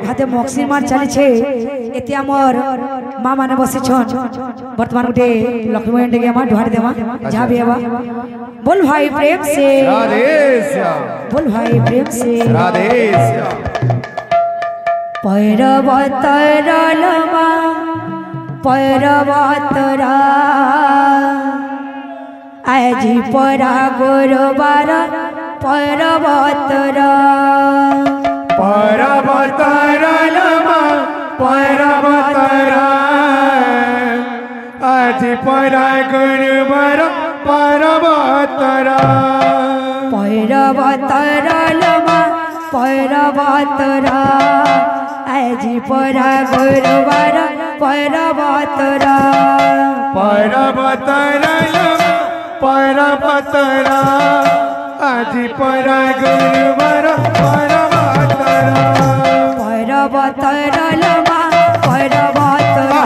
हाथे मक्सिर मार चली एते आमर माँ माने बसी वर्तमान गोटे लक्ष्मी एंटे के ढुआर देवा जहाँ भी हवा बोल भाई प्रेम से बोल भाई प्रेम से पैरवतरलमा पैरवतरा आजी परा गुरुवार पैरवतरा पैरवतरलमा पैरवतरा आजी परा गुरुवार पैरवतरा पैरवतरलमा पैरवतरा आजी परा गुरुवार पैरवतरा पैरवतरलमा पैरवतरा आजी परा गुरुवार पैरवतरा पैरवतरलमा पैरवतरा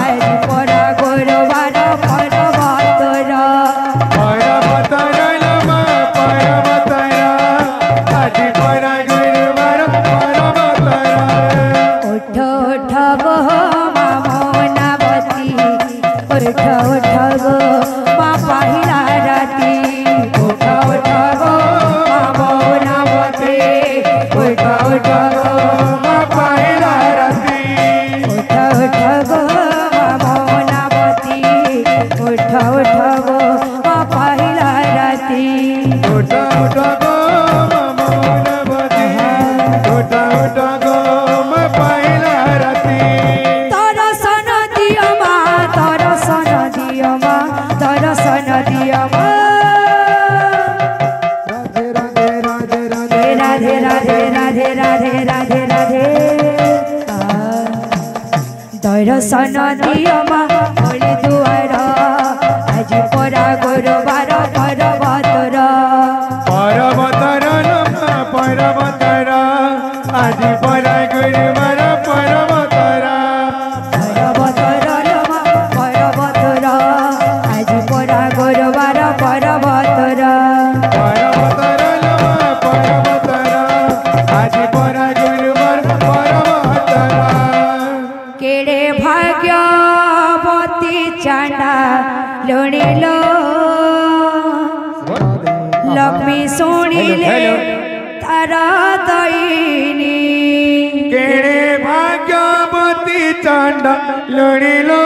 आजी परा गुरुवार पैरवतरा पैरवतरलमा पैरवतरा आजी परा गुरुवार पैरवतरा उठ उठ गो मामोनावती उठ उठ गो माँ पहिला राती उठ उठ गो मामोनावती उठ उठ गो माँ पहिला राती उठ उठ गो मामोनावती उठ उठ गो माँ पहिला राती उठ उठ गो मामोनावती उठ उठ गो माँ पहिला राती दर्शन दियो माँ दर्शन दियो माँ दर्शन दियो माँ राधे राधे राधे राधे राधे राधे राधे राधे दर्शन दियो माँ बोली दुआर आज परा गुरुवार पर्वतरा पैरवतरलमा पैरवतरा आजी परा गुरुवार पैरवतरा पर्वतरलमा पर्वतरा आज परा गुरुवार पर्वतरा पैरवतरलमा पैरवतरा आजी परा गुरुवार पैरवतरा केड़े भाग्यवती चांडा लुणिलो लक्ष्मी सुनिले तारा दईनी केड़े भाग्यवती चांडा लुणिलो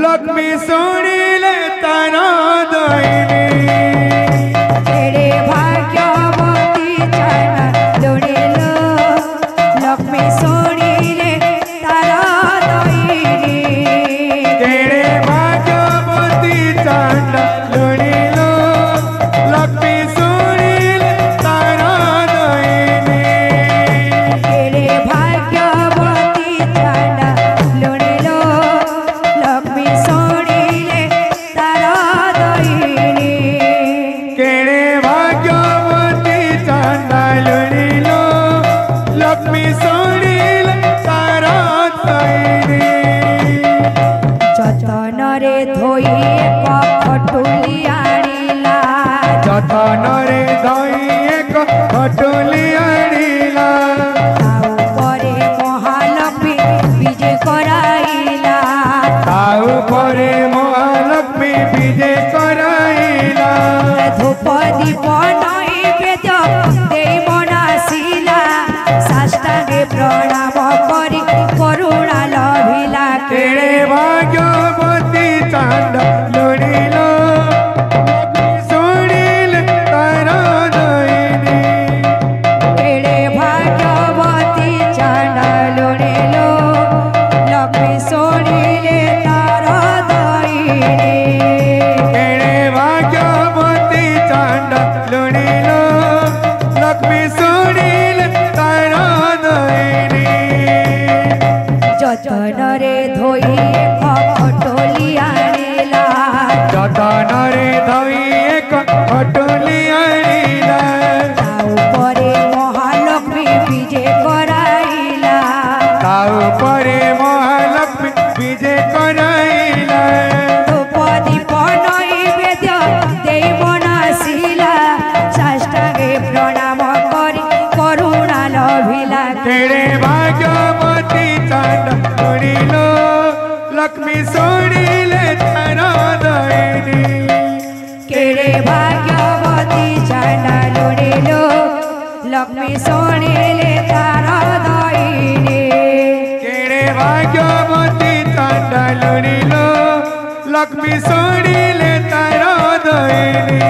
लक्ष्मी सुनिले तारा दईनी केड़े भाग्यवती चांडा लुणिलो लक्ष्मी सुनिले तारा दईनी केड़े भाग्यवती चांडा लुणिलो लक्ष्मी सुनिले तारा दईनी केड़े भाग्यवती चांडा लुणिलो लक्ष्मी सुनिले तारा दईनी केड़े भाग्यवती चांडा लुणिलो लक्ष्मी सुनिले तारा दईनी जतन रे धोई एक खटुली आनिला जतन रे धोई एक खटुली आनिला ताऊ परे महालक्ष्मी विजय कराइला ताऊ परे महालक्ष्मी विजय कराइला धूप दीप नैवेद्य देई मनासिला साष्टांगे प्रणाम करी करुणा लभिला केड़े भाग्यवती चांडा लुणिलो लक्ष्मी सुनिले तारा दईनी केड़े भाग्यवती चांडा लुणिलो लक्ष्मी सुनिले तारा दईनी केड़े भाग्यवती चांडा लुणिलो लक्ष्मी सुनिले तारा दईनी जतन रे धोई खटोली आनिला जतन रे धोई एक खटुली आनिला ताऊ परे महालक्ष्मी विजय कराइला ताऊ परे महालक्ष्मी विजय कराइला धूप दीप नैवेद्य देई मनासिला साष्टांगे प्रणाम करी करुणा केड़े भाग्यवती चांदा सुनिलो लक्ष्मी सुनिले तारा दयनी केड़े भाग्यवती चांदा सुनिलो लक्ष्मी सुनिले तारा दयनी केड़े भाग्यवती चांदा सुनिलो लक्ष्मी सुनिले तारा दयनी।